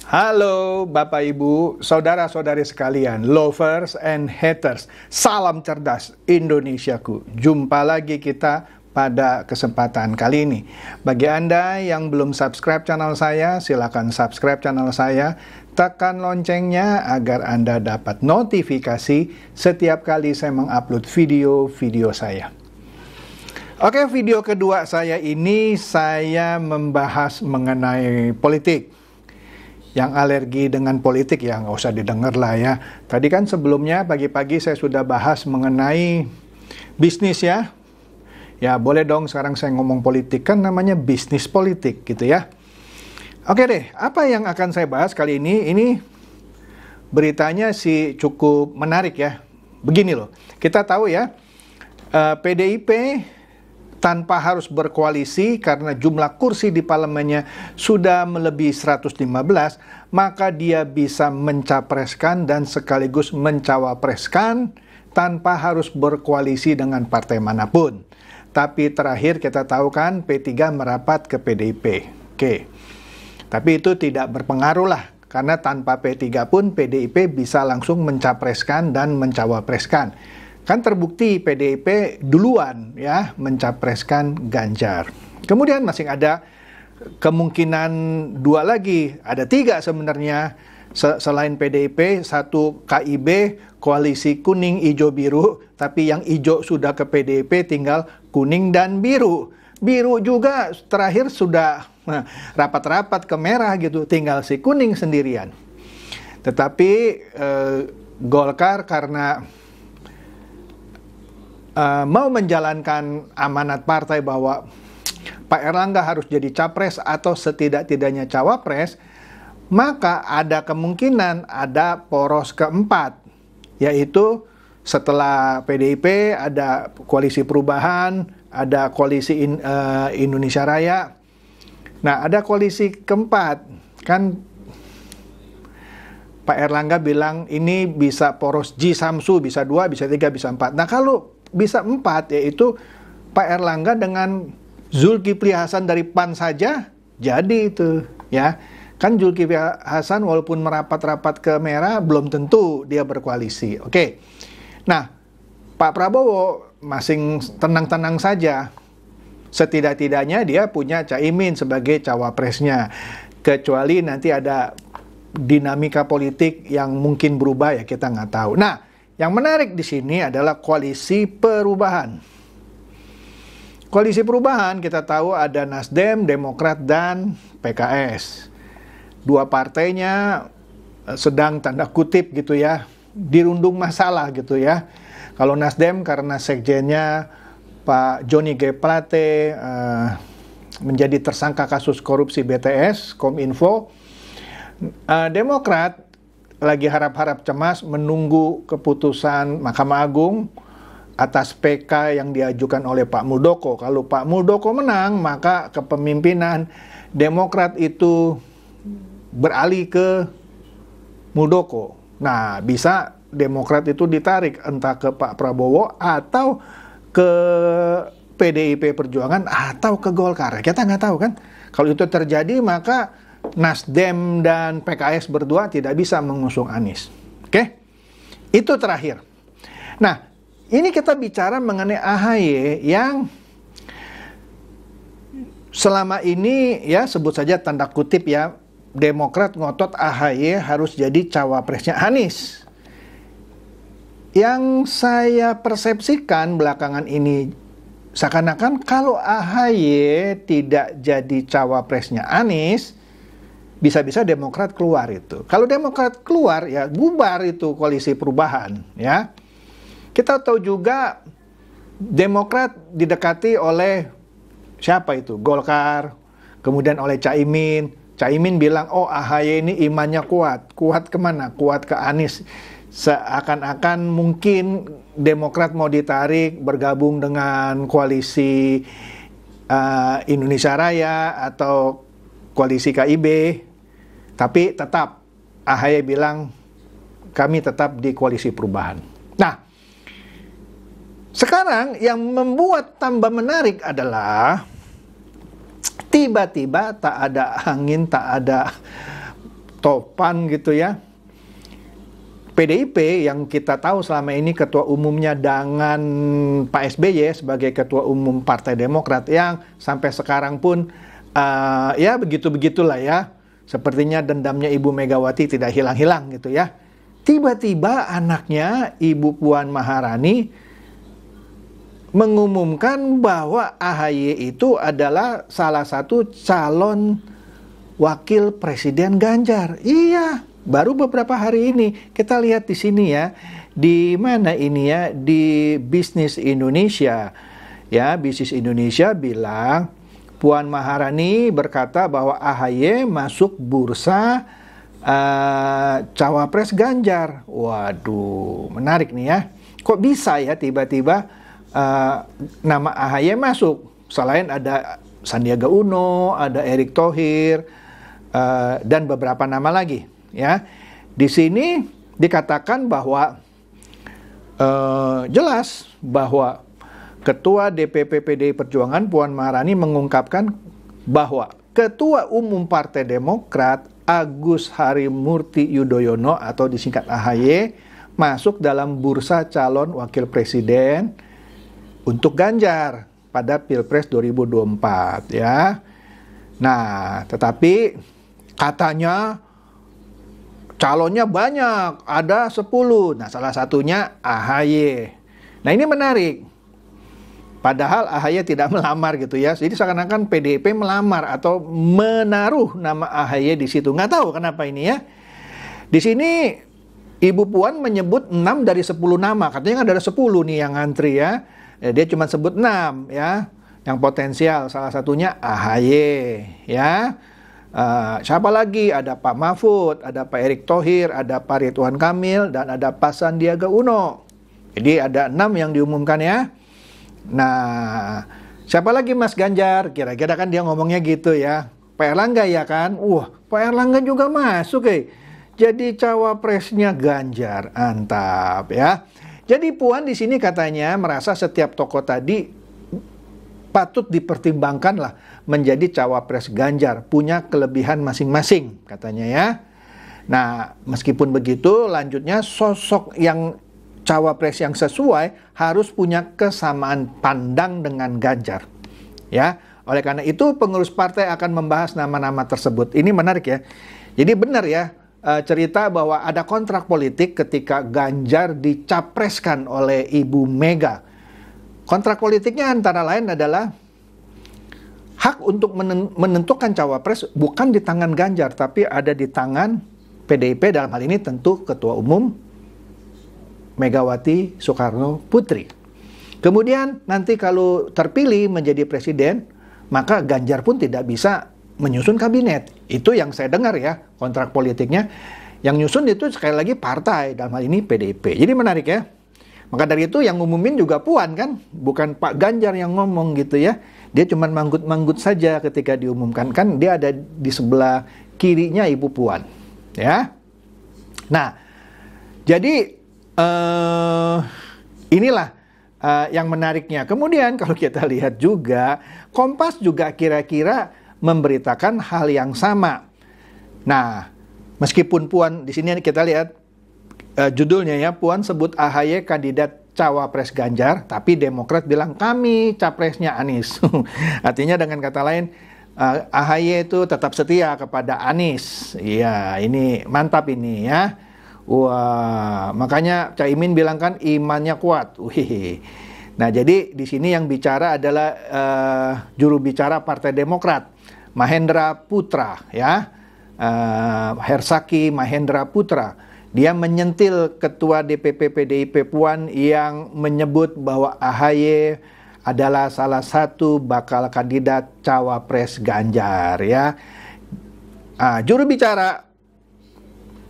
Halo Bapak Ibu, saudara-saudari sekalian, lovers and haters. Salam cerdas Indonesiaku. Jumpa lagi kita pada kesempatan kali ini. Bagi Anda yang belum subscribe channel saya, silakan subscribe channel saya. Tekan loncengnya agar Anda dapat notifikasi setiap kali saya mengupload video-video saya. Oke, video kedua saya ini saya membahas mengenai politik. Yang alergi dengan politik ya nggak usah didengar lah ya. Tadi kan sebelumnya pagi-pagi saya sudah bahas mengenai bisnis ya. Ya boleh dong sekarang saya ngomong politik, kan namanya bisnis politik gitu ya. Oke deh, apa yang akan saya bahas kali ini? Ini beritanya sih cukup menarik ya. Begini loh, kita tahu ya PDIP tanpa harus berkoalisi karena jumlah kursi di parlemennya sudah melebihi 115, maka dia bisa mencapreskan dan sekaligus mencawapreskan tanpa harus berkoalisi dengan partai manapun. Tapi terakhir kita tahu kan P3 merapat ke PDIP. Oke. Tapi itu tidak berpengaruh lah, karena tanpa P3 pun PDIP bisa langsung mencapreskan dan mencawapreskan. Kan terbukti PDIP duluan ya mencapreskan Ganjar. Kemudian masih ada kemungkinan dua lagi, ada tiga sebenarnya selain PDIP, satu KIB, koalisi kuning, hijau, biru, tapi yang hijau sudah ke PDIP, tinggal kuning dan biru. Biru juga terakhir sudah rapat-rapat ke merah gitu, tinggal si kuning sendirian. Tetapi Golkar karena mau menjalankan amanat partai bahwa Pak Erlangga harus jadi capres atau setidak-tidaknya cawapres, maka ada kemungkinan ada poros keempat, yaitu setelah PDIP ada koalisi perubahan, ada koalisi Indonesia Raya. Nah, ada koalisi keempat, kan Pak Erlangga bilang ini bisa poros G Samsu, bisa 2, bisa 3, bisa 4. Nah, kalau bisa 4, yaitu Pak Erlangga dengan Zulkifli Hasan dari PAN saja jadi itu ya. Kan Zulkifli Hasan walaupun merapat-rapat ke merah belum tentu dia berkoalisi. Oke. Nah, Pak Prabowo masing tenang-tenang saja. Setidak-tidaknya dia punya Caimin sebagai cawapresnya. Kecuali nanti ada dinamika politik yang mungkin berubah ya, kita nggak tahu. Nah, yang menarik di sini adalah koalisi perubahan. Koalisi perubahan kita tahu ada Nasdem, Demokrat, dan PKS. Dua partainya sedang tanda kutip gitu ya, dirundung masalah gitu ya. Kalau Nasdem karena sekjennya Pak Johnny G. Plate menjadi tersangka kasus korupsi BTS, Kominfo. Demokrat lagi harap-harap cemas menunggu keputusan Mahkamah Agung atas PK yang diajukan oleh Pak Muldoko. Kalau Pak Muldoko menang, maka kepemimpinan Demokrat itu beralih ke Muldoko. Nah, bisa Demokrat itu ditarik entah ke Pak Prabowo atau ke PDIP Perjuangan atau ke Golkar. Kita nggak tahu kan. Kalau itu terjadi, maka Nasdem dan PKS berdua tidak bisa mengusung Anies. Oke? Itu terakhir. Nah, ini kita bicara mengenai AHY yang selama ini ya sebut saja tanda kutip ya, Demokrat ngotot AHY harus jadi cawapresnya Anies. Yang saya persepsikan belakangan ini seakan-akan kalau AHY tidak jadi cawapresnya Anies, bisa-bisa Demokrat keluar itu. Kalau Demokrat keluar ya bubar itu koalisi perubahan ya. Kita tahu juga Demokrat didekati oleh siapa itu? Golkar, kemudian oleh Caimin. Caimin bilang, oh AHY ini imannya kuat. Kuat kemana? Kuat ke Anies. Seakan-akan mungkin Demokrat mau ditarik bergabung dengan koalisi Indonesia Raya atau koalisi KIB, tapi tetap AHY bilang kami tetap di koalisi perubahan. Nah, sekarang yang membuat tambah menarik adalah tiba-tiba tak ada angin, tak ada topan gitu ya. PDIP yang kita tahu selama ini ketua umumnya dengan Pak SBY sebagai ketua umum Partai Demokrat yang sampai sekarang pun ya begitu-begitulah ya. Sepertinya dendamnya Ibu Megawati tidak hilang-hilang gitu ya. Tiba-tiba anaknya Ibu Puan Maharani mengumumkan bahwa AHY itu adalah salah satu calon wakil presiden Ganjar. Iya, baru beberapa hari ini kita lihat di sini ya. Di mana ini ya? Di Bisnis Indonesia. Ya, Bisnis Indonesia bilang Puan Maharani berkata bahwa AHY masuk bursa cawapres Ganjar. Waduh, menarik nih ya. Kok bisa ya tiba-tiba nama AHY masuk? Selain ada Sandiaga Uno, ada Erick Thohir, dan beberapa nama lagi. Ya, di sini dikatakan bahwa jelas bahwa Ketua DPP PDI Perjuangan Puan Maharani mengungkapkan bahwa Ketua Umum Partai Demokrat Agus Harimurti Yudhoyono atau disingkat AHY masuk dalam bursa calon wakil presiden untuk Ganjar pada Pilpres 2024 ya. Nah, tetapi katanya calonnya banyak, ada 10. Nah, salah satunya AHY. Nah, ini menarik. Padahal AHY tidak melamar gitu ya. Jadi seakan-akan PDIP melamar atau menaruh nama AHY di situ. Nggak tahu kenapa ini ya. Di sini Ibu Puan menyebut 6 dari 10 nama. Katanya kan ada 10 nih yang ngantri ya. Dia cuma sebut 6 ya. Yang potensial salah satunya AHY ya. Siapa lagi? Ada Pak Mahfud, ada Pak Erick Thohir, ada Pak Ridwan Kamil, dan ada Pak Sandiaga Uno. Jadi ada 6 yang diumumkan ya. Nah, siapa lagi Mas Ganjar? Kira-kira kan dia ngomongnya gitu ya. Pak Erlangga ya kan? Wah, Pak Erlangga juga masuk jadi cawapresnya Ganjar. Antap ya. Jadi Puan di sini katanya merasa setiap tokoh tadi patut dipertimbangkan lah menjadi cawapres Ganjar, punya kelebihan masing-masing katanya ya. Nah, meskipun begitu lanjutnya sosok yang cawapres yang sesuai harus punya kesamaan pandang dengan Ganjar. Ya, oleh karena itu pengurus partai akan membahas nama-nama tersebut. Ini menarik ya. Jadi benar ya cerita bahwa ada kontrak politik ketika Ganjar dicapreskan oleh Ibu Mega. Kontrak politiknya antara lain adalah hak untuk menentukan cawapres bukan di tangan Ganjar, tapi ada di tangan PDIP, dalam hal ini tentu Ketua Umum Megawati Soekarno Putri. Kemudian nanti kalau terpilih menjadi presiden, maka Ganjar pun tidak bisa menyusun kabinet. Itu yang saya dengar ya, kontrak politiknya. Yang nyusun itu sekali lagi partai, dalam hal ini PDIP. Jadi menarik ya. Maka dari itu yang ngumumin juga Puan kan, bukan Pak Ganjar yang ngomong gitu ya. Dia cuma manggut-manggut saja ketika diumumkan, kan dia ada di sebelah kirinya Ibu Puan. Ya. Nah, jadi inilah yang menariknya. Kemudian kalau kita lihat juga, Kompas juga kira-kira memberitakan hal yang sama. Nah, meskipun Puan di sini kita lihat judulnya ya, Puan sebut AHY kandidat cawapres Ganjar, tapi Demokrat bilang kami capresnya Anies. Artinya dengan kata lain, AHY itu tetap setia kepada Anies. Iya, ini mantap ini ya. Wah, makanya Caimin bilang kan imannya kuat. Wih. Nah, jadi di sini yang bicara adalah juru bicara Partai Demokrat, Mahendra Putra ya. Hersaki Mahendra Putra. Dia menyentil Ketua DPP PDIP Puan yang menyebut bahwa AHY adalah salah satu bakal kandidat cawapres Ganjar ya. Juru bicara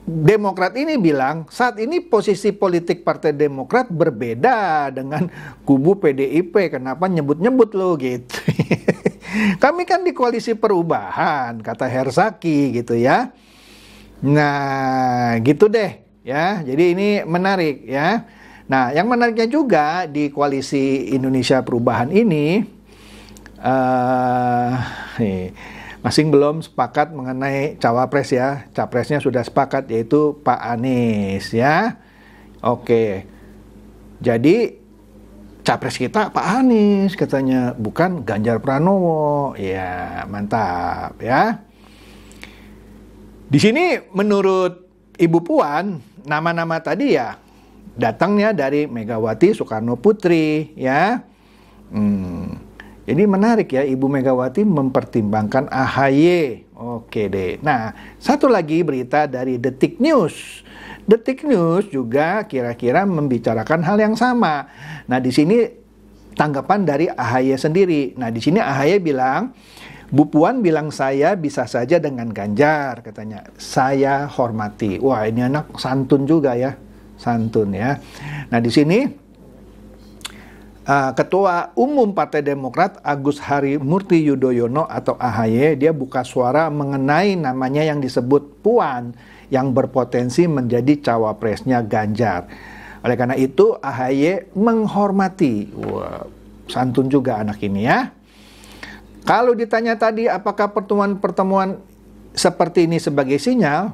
Demokrat ini bilang saat ini posisi politik Partai Demokrat berbeda dengan kubu PDIP. Kenapa nyebut-nyebut lo gitu? Kami kan di koalisi perubahan, kata Hersaki gitu ya. Nah, gitu deh ya. Jadi ini menarik ya. Nah, yang menariknya juga di koalisi Indonesia Perubahan ini Masing belum sepakat mengenai cawapres ya. Capresnya sudah sepakat, yaitu Pak Anies ya. Oke. Jadi capres kita Pak Anies katanya, bukan Ganjar Pranowo. Ya, mantap ya. Di sini menurut Ibu Puan, nama-nama tadi ya datangnya dari Megawati Soekarno Putri ya. Jadi menarik ya, Ibu Megawati mempertimbangkan AHY. Oke deh. Nah, satu lagi berita dari Detik News. Detik News juga kira-kira membicarakan hal yang sama. Nah, di sini tanggapan dari AHY sendiri. Nah, di sini AHY bilang, Bu Puan bilang saya bisa saja dengan Ganjar, katanya. Saya hormati. Wah, ini anak santun juga ya. Santun ya. Nah, di sini Ketua Umum Partai Demokrat Agus Harimurti Yudhoyono atau AHY, dia buka suara mengenai namanya yang disebut Puan yang berpotensi menjadi cawapresnya Ganjar. Oleh karena itu AHY menghormati. Wah, santun juga anak ini ya. Kalau ditanya tadi apakah pertemuan-pertemuan seperti ini sebagai sinyal,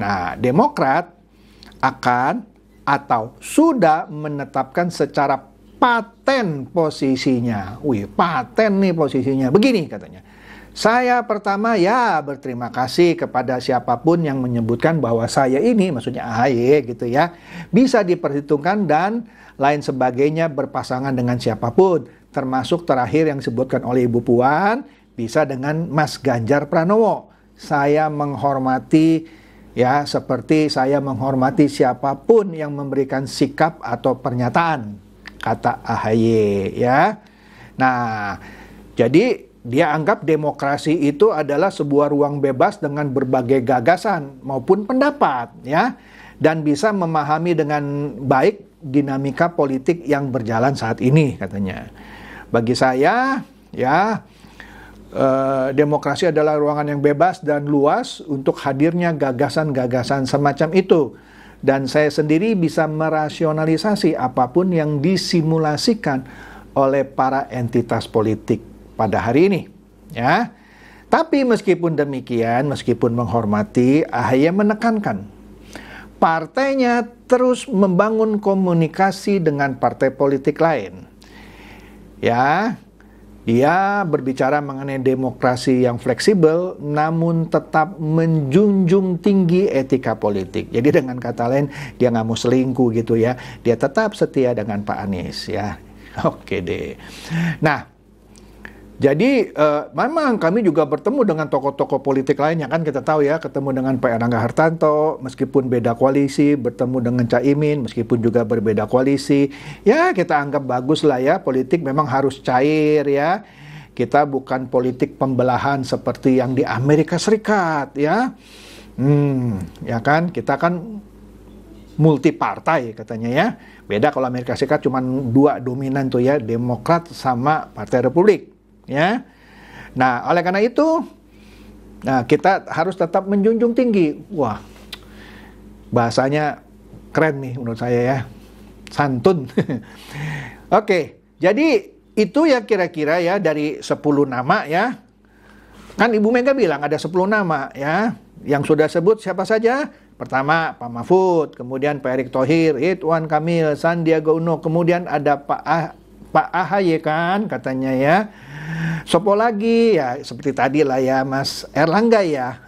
nah, Demokrat akan atau sudah menetapkan secara paten posisinya. Wih, paten nih posisinya. Begini katanya. Saya pertama ya berterima kasih kepada siapapun yang menyebutkan bahwa saya ini, maksudnya AHY gitu ya, bisa diperhitungkan dan lain sebagainya berpasangan dengan siapapun. Termasuk terakhir yang disebutkan oleh Ibu Puan, bisa dengan Mas Ganjar Pranowo. Saya menghormati ya, seperti saya menghormati siapapun yang memberikan sikap atau pernyataan, kata AHY ya. Nah, jadi dia anggap demokrasi itu adalah sebuah ruang bebas dengan berbagai gagasan maupun pendapat ya, dan bisa memahami dengan baik dinamika politik yang berjalan saat ini, katanya. Bagi saya ya, demokrasi adalah ruangan yang bebas dan luas untuk hadirnya gagasan-gagasan semacam itu. Dan saya sendiri bisa merasionalisasi apapun yang disimulasikan oleh para entitas politik pada hari ini. Ya. Tapi meskipun demikian, meskipun menghormati, AHY menekankan partainya terus membangun komunikasi dengan partai politik lain. Ya, dia berbicara mengenai demokrasi yang fleksibel, namun tetap menjunjung tinggi etika politik. Jadi dengan kata lain, dia nggak mau selingkuh gitu ya. Dia tetap setia dengan Pak Anies ya. Oke deh. Nah, jadi memang kami juga bertemu dengan tokoh-tokoh politik lainnya, kan kita tahu ya, ketemu dengan Pak Erlangga Hartarto, meskipun beda koalisi, bertemu dengan Caimin, meskipun juga berbeda koalisi, ya kita anggap bagus lah ya, politik memang harus cair ya, kita bukan politik pembelahan seperti yang di Amerika Serikat ya, ya kan, kita kan multi partai katanya ya, beda kalau Amerika Serikat cuma dua dominan tuh ya, Demokrat sama Partai Republik. Ya, nah oleh karena itu, nah kita harus tetap menjunjung tinggi. Wah, bahasanya keren nih menurut saya ya, santun. Oke, jadi itu ya kira-kira ya dari 10 nama ya. Kan Ibu Mega bilang ada 10 nama ya. Yang sudah sebut siapa saja? Pertama Pak Mahfud, kemudian Pak Erick Thohir, Ridwan Kamil, Sandiaga Uno, kemudian ada Pak AHY kan katanya ya. Sopo lagi ya seperti tadi lah ya Mas Erlangga ya.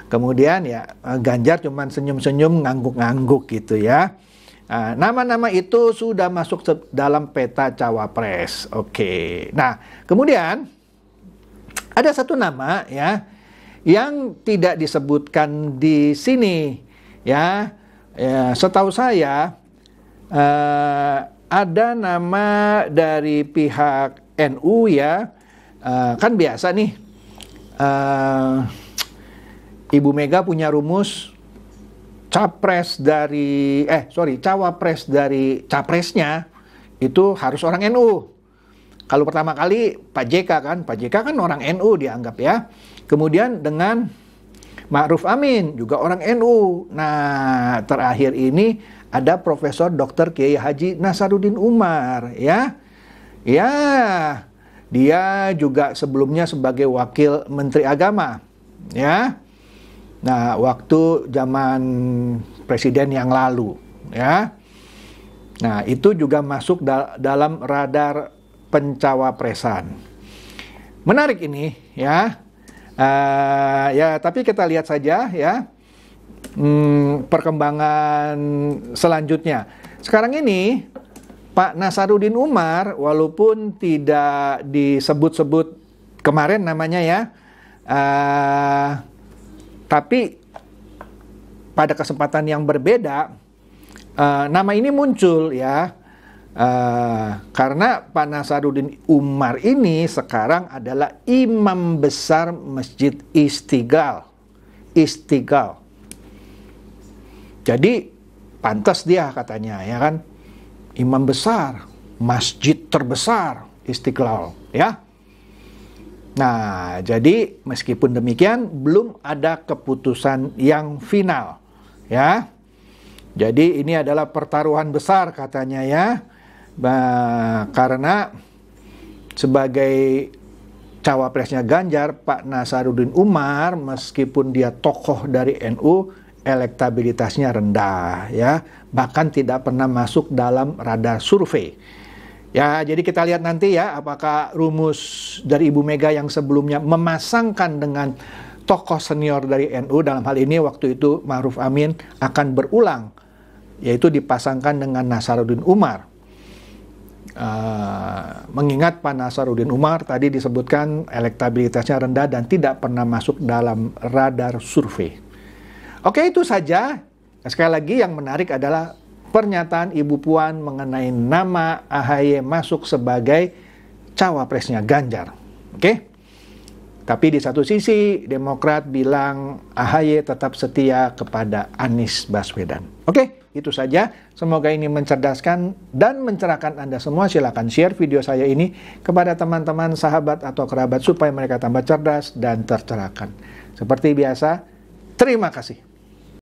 Kemudian ya Ganjar cuman senyum-senyum ngangguk-ngangguk gitu ya. Nama-nama itu sudah masuk dalam peta cawapres. Oke. Nah, kemudian ada satu nama ya yang tidak disebutkan di sini ya. Setahu saya ada nama dari pihak NU ya, kan biasa nih, Ibu Mega punya rumus cawapres dari capresnya itu harus orang NU. Kalau pertama kali Pak JK kan orang NU dianggap ya. Kemudian dengan Ma'ruf Amin juga orang NU. Nah, terakhir ini ada Profesor Dr. Kiai Haji Nasaruddin Umar ya. Ya, Dia juga sebelumnya sebagai wakil Menteri Agama, ya. Nah, waktu zaman presiden yang lalu, ya. Nah, itu juga masuk dalam radar pencawapresan. Menarik ini, ya. Ya, tapi kita lihat saja, ya, perkembangan selanjutnya. Sekarang ini Pak Nasaruddin Umar, walaupun tidak disebut-sebut kemarin namanya, ya, tapi pada kesempatan yang berbeda, nama ini muncul, ya, karena Pak Nasaruddin Umar ini sekarang adalah imam besar Masjid Istiqlal. Jadi pantas dia katanya, ya kan, imam besar, masjid terbesar Istiqlal, ya. Nah, jadi meskipun demikian belum ada keputusan yang final, ya. Jadi ini adalah pertaruhan besar katanya, ya. Karena sebagai cawapresnya Ganjar, Pak Nasaruddin Umar meskipun dia tokoh dari NU, elektabilitasnya rendah, ya. Bahkan tidak pernah masuk dalam radar survei. Ya, jadi kita lihat nanti, ya, apakah rumus dari Ibu Mega yang sebelumnya memasangkan dengan tokoh senior dari NU, dalam hal ini waktu itu Ma'ruf Amin, akan berulang, yaitu dipasangkan dengan Nasaruddin Umar. Mengingat Pak Nasaruddin Umar tadi disebutkan elektabilitasnya rendah dan tidak pernah masuk dalam radar survei. Oke, itu saja. Sekali lagi yang menarik adalah pernyataan Ibu Puan mengenai nama AHY masuk sebagai cawapresnya Ganjar. Oke? Tapi di satu sisi Demokrat bilang AHY tetap setia kepada Anies Baswedan. Oke, itu saja. Semoga ini mencerdaskan dan mencerahkan Anda semua. Silakan share video saya ini kepada teman-teman, sahabat, atau kerabat supaya mereka tambah cerdas dan tercerahkan. Seperti biasa, terima kasih.